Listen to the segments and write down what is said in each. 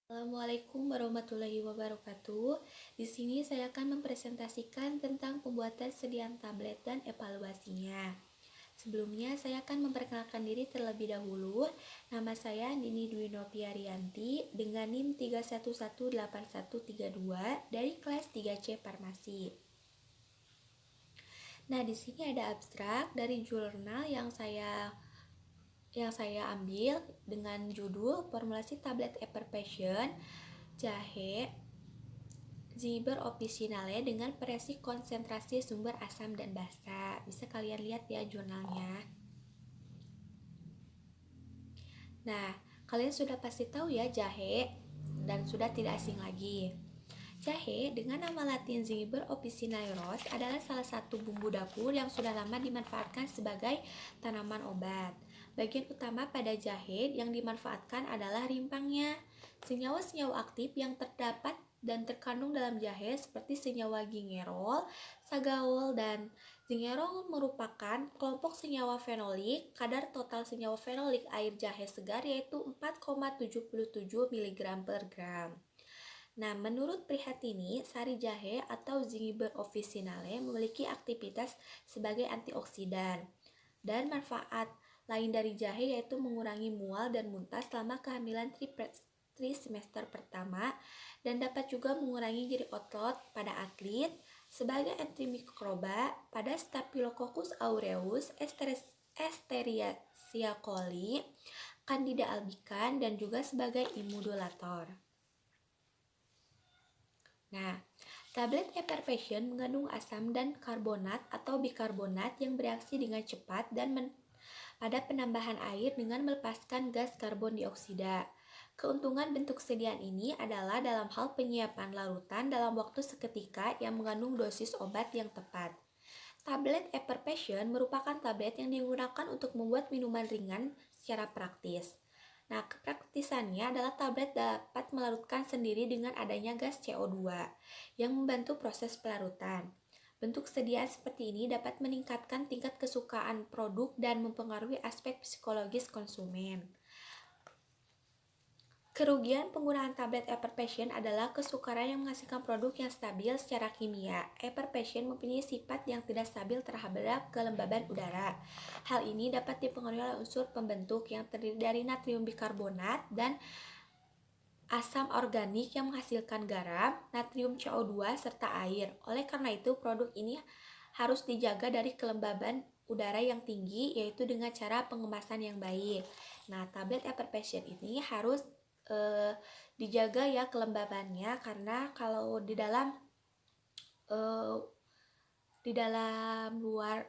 Assalamualaikum warahmatullahi wabarakatuh. Di sini saya akan mempresentasikan tentang pembuatan sediaan tablet dan evaluasinya. Sebelumnya saya akan memperkenalkan diri terlebih dahulu. Nama saya Nini Dwi Noviarianti dengan NIM 3118132 dari kelas 3C Farmasi. Nah, di sini ada abstrak dari jurnal yang saya ambil dengan judul Formulasi Tablet Hyperpassion Jahe Zingiber officinale dengan variasi konsentrasi sumber asam dan basa. Bisa kalian lihat ya jurnalnya. Nah, kalian sudah pasti tahu ya jahe dan sudah tidak asing lagi. Jahe dengan nama latin Zingiber officinalis adalah salah satu bumbu dapur yang sudah lama dimanfaatkan sebagai tanaman obat. Bagian utama pada jahe yang dimanfaatkan adalah rimpangnya. Senyawa-senyawa aktif yang terdapat dan terkandung dalam jahe seperti senyawa gingerol, sagaol, dan gingerol merupakan kelompok senyawa fenolik. Kadar total senyawa fenolik air jahe segar yaitu 4,77 mg per gram. Nah, menurut Prihatini, sari jahe atau Zingiber officinale memiliki aktivitas sebagai antioksidan dan manfaat lain dari jahe yaitu mengurangi mual dan muntah selama kehamilan trimester pertama dan dapat juga mengurangi nyeri otot pada atlet, sebagai antimikroba pada Staphylococcus aureus, Escherichia coli, Candida albicans, dan juga sebagai imunomodulator. Nah, tablet Hyperpassion mengandung asam dan karbonat atau bikarbonat yang bereaksi dengan cepat dan pada penambahan air dengan melepaskan gas karbon dioksida. Keuntungan bentuk sediaan ini adalah dalam hal penyiapan larutan dalam waktu seketika yang mengandung dosis obat yang tepat. Tablet Hyperpassion merupakan tablet yang digunakan untuk membuat minuman ringan secara praktis. Nah, kepraktisannya adalah tablet dapat melarutkan sendiri dengan adanya gas CO2 yang membantu proses pelarutan. Bentuk sediaan seperti ini dapat meningkatkan tingkat kesukaan produk dan mempengaruhi aspek psikologis konsumen. Kerugian penggunaan tablet Hyperpassion adalah kesukaran yang menghasilkan produk yang stabil secara kimia. Hyperpassion mempunyai sifat yang tidak stabil terhadap kelembaban udara. Hal ini dapat dipengaruhi oleh unsur pembentuk yang terdiri dari natrium bikarbonat dan asam organik yang menghasilkan garam, natrium CO2, serta air. Oleh karena itu, produk ini harus dijaga dari kelembaban udara yang tinggi, yaitu dengan cara pengemasan yang baik. Nah, tablet Hyperpassion ini harus dijaga ya kelembabannya, karena kalau di dalam luar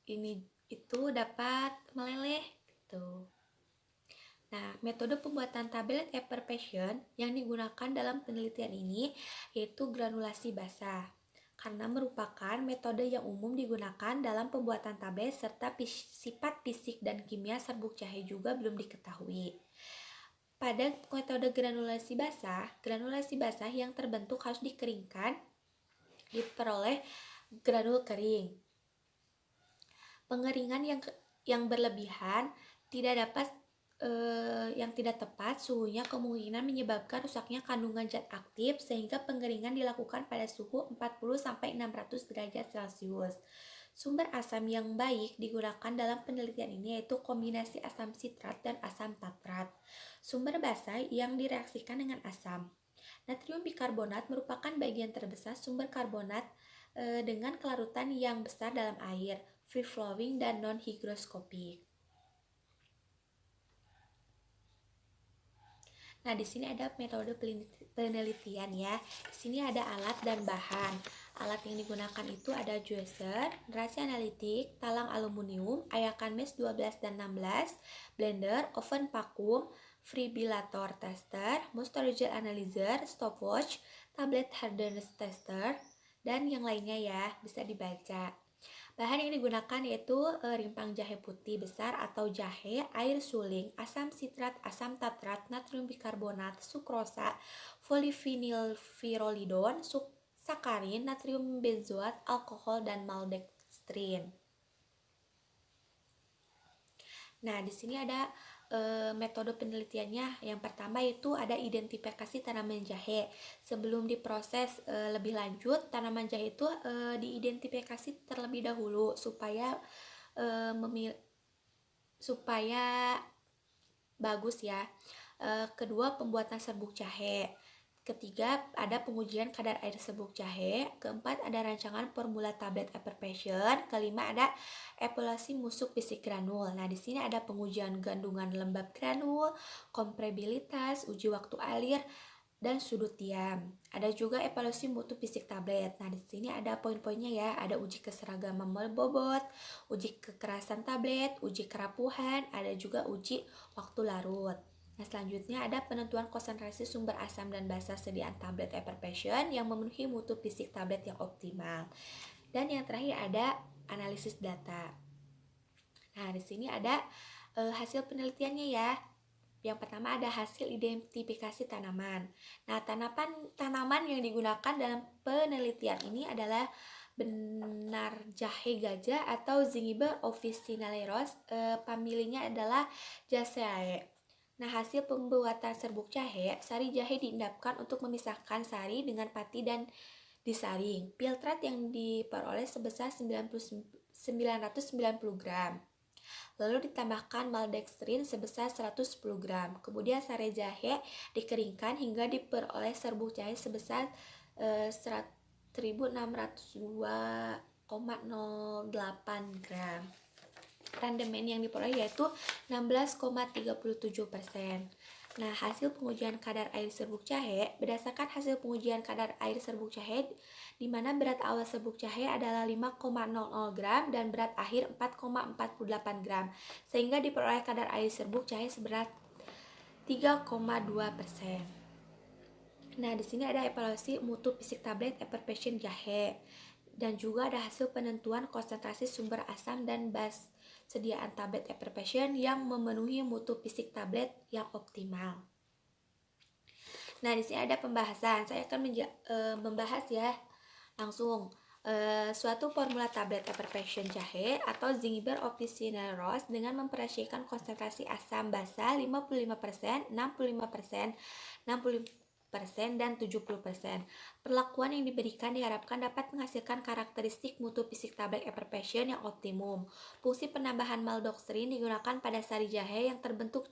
ini itu dapat meleleh gitu. Nah, metode pembuatan tablet Hyperpassion yang digunakan dalam penelitian ini yaitu granulasi basah, karena merupakan metode yang umum digunakan dalam pembuatan tablet serta sifat fisik dan kimia serbuk jahe juga belum diketahui. Pada metode granulasi basah yang terbentuk harus dikeringkan, diperoleh granul kering. Pengeringan yang berlebihan tidak tepat suhunya kemungkinan menyebabkan rusaknya kandungan zat aktif, sehingga pengeringan dilakukan pada suhu 40-600 derajat Celcius. Sumber asam yang baik digunakan dalam penelitian ini yaitu kombinasi asam sitrat dan asam tatrat. Sumber basah yang direaksikan dengan asam. Natrium bikarbonat merupakan bagian terbesar sumber karbonat dengan kelarutan yang besar dalam air, free flowing dan non higroskopik. Nah, di sini ada metode penelitian ya. Di sini ada alat dan bahan. Alat yang digunakan itu ada juicer, nerasi analitik, talang aluminium, ayakan mesh 12 dan 16, blender, oven vakum, fibrillator tester, moisture gel analyzer, stopwatch, tablet hardness tester, dan yang lainnya ya, bisa dibaca. Bahan yang digunakan yaitu rimpang jahe putih besar atau jahe, air suling, asam sitrat, asam tatrat, natrium bikarbonat, sukrosa, polivinilfirolidon, sakarin, natrium benzoat, alkohol, dan maldextrin. Nah, di sini ada metode penelitiannya. Yang pertama itu ada identifikasi tanaman jahe. Sebelum diproses lebih lanjut, tanaman jahe itu diidentifikasi terlebih dahulu supaya supaya bagus ya. Kedua, pembuatan serbuk jahe. Ketiga, ada pengujian kadar air serbuk jahe. Keempat, ada rancangan formula tablet Effervescent. Kelima, ada evaluasi musuh fisik granul. Nah, di sini ada pengujian kandungan lembab granul, kompresibilitas, uji waktu alir, dan sudut diam. Ada juga evaluasi mutu fisik tablet. Nah, di sini ada poin-poinnya ya. Ada uji keseragaman bobot, uji kekerasan tablet, uji kerapuhan, ada juga uji waktu larut. Nah, selanjutnya ada penentuan konsentrasi sumber asam dan basa sediaan tablet Effervescent yang memenuhi mutu fisik tablet yang optimal. Dan yang terakhir ada analisis data. Nah, di sini ada hasil penelitiannya ya. Yang pertama ada hasil identifikasi tanaman. Nah, tanaman yang digunakan dalam penelitian ini adalah benar jahe gajah atau Zingiber officinaleros. Familinya adalah Jaceae. Nah, hasil pembuatan serbuk jahe, sari jahe diendapkan untuk memisahkan sari dengan pati dan disaring. Filtrat yang diperoleh sebesar 990 gram. Lalu ditambahkan maltodextrin sebesar 110 gram. Kemudian sari jahe dikeringkan hingga diperoleh serbuk jahe sebesar 1602,08 gram. Rendemen yang diperoleh yaitu 16,37%. Nah, hasil pengujian kadar air serbuk jahe berdasarkan hasil pengujian kadar air serbuk jahe di mana berat awal serbuk jahe adalah 5,00 gram dan berat akhir 4,48 gram sehingga diperoleh kadar air serbuk jahe seberat 3,2%. Nah, di sini ada evaluasi mutu fisik tablet Effervescent jahe dan juga ada hasil penentuan konsentrasi sumber asam dan bas sediaan tablet Effervescent yang memenuhi mutu fisik tablet yang optimal. Nah, di sini ada pembahasan. Saya akan membahas ya langsung suatu formula tablet Effervescent jahe atau Zingiber officinalis dengan memperhatikan konsentrasi asam basa 55%, 65%, 60% dan 70%. Perlakuan yang diberikan diharapkan dapat menghasilkan karakteristik mutu fisik tablet Effervescent yang optimum. Fungsi penambahan maltodextrin digunakan pada sari jahe yang terbentuk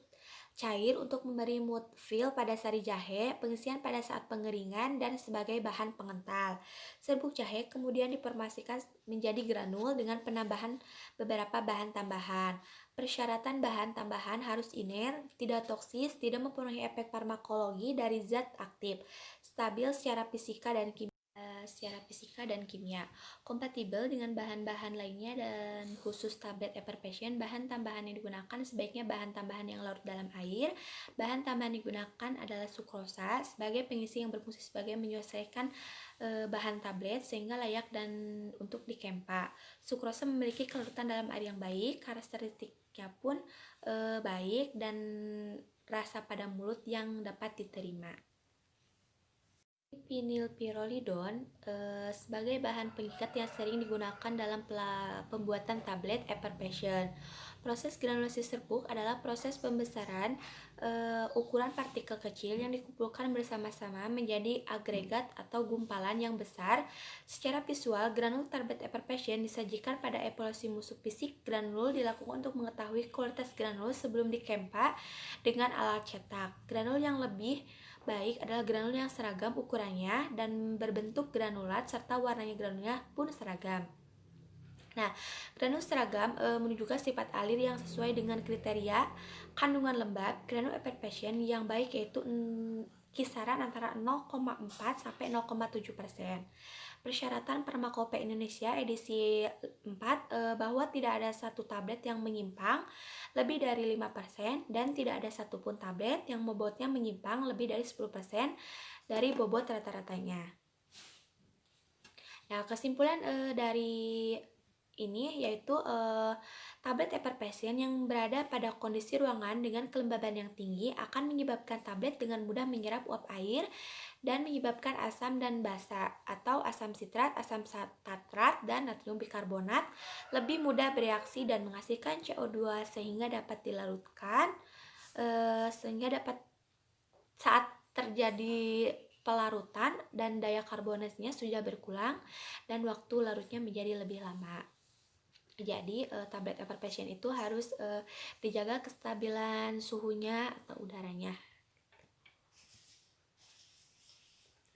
cair untuk memberi mood feel pada sari jahe, pengisian pada saat pengeringan, dan sebagai bahan pengental. Serbuk jahe kemudian diformasikan menjadi granul dengan penambahan beberapa bahan tambahan. Persyaratan bahan tambahan harus iner, tidak toksis, tidak mempengaruhi efek farmakologi dari zat aktif, stabil secara fisika dan kimia, kompatibel dengan bahan-bahan lainnya dan khusus tablet Effervescent, bahan tambahan yang digunakan sebaiknya bahan tambahan yang larut dalam air. Bahan tambahan yang digunakan adalah sukrosa sebagai pengisi yang berfungsi sebagai menyelesaikan bahan tablet sehingga layak dan untuk dikempa. Sukrosa memiliki kelarutan dalam air yang baik, karakteristiknya pun baik dan rasa pada mulut yang dapat diterima. Vinylpyrrolidone sebagai bahan pengikat yang sering digunakan dalam pembuatan tablet Effervescent. Proses granulasi serbuk adalah proses pembesaran ukuran partikel kecil yang dikumpulkan bersama-sama menjadi agregat atau gumpalan yang besar. Secara visual, granul tablet Effervescent disajikan pada evaluasi musuh fisik granul dilakukan untuk mengetahui kualitas granul sebelum dikempa dengan alat cetak. Granul yang lebih baik adalah granul yang seragam ukurannya dan berbentuk granulat serta warnanya granulnya pun seragam. Nah, granul seragam menunjukkan sifat alir yang sesuai dengan kriteria kandungan lembab granul Effervescent yang baik yaitu kisaran antara 0,4 sampai 0,7%. Persyaratan Farmakope Indonesia edisi 4 bahwa tidak ada satu tablet yang menyimpang lebih dari 5% dan tidak ada satupun tablet yang bobotnya menyimpang lebih dari 10% dari bobot rata-ratanya. Nah, kesimpulan dari ini yaitu tablet Effervescent yang berada pada kondisi ruangan dengan kelembaban yang tinggi akan menyebabkan tablet dengan mudah menyerap uap air dan menyebabkan asam dan basa atau asam sitrat, asam tartrat, dan natrium bikarbonat lebih mudah bereaksi dan menghasilkan CO2 sehingga dapat dilarutkan sehingga dapat saat terjadi pelarutan dan daya karbonasnya sudah berkurang dan waktu larutnya menjadi lebih lama. Jadi tablet effervescent itu harus dijaga kestabilan suhunya atau udaranya.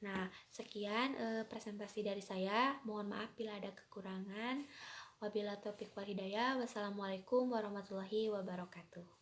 Nah, sekian presentasi dari saya. Mohon maaf bila ada kekurangan. Wabillahi taufiq wal hidayah. Wassalamualaikum warahmatullahi wabarakatuh.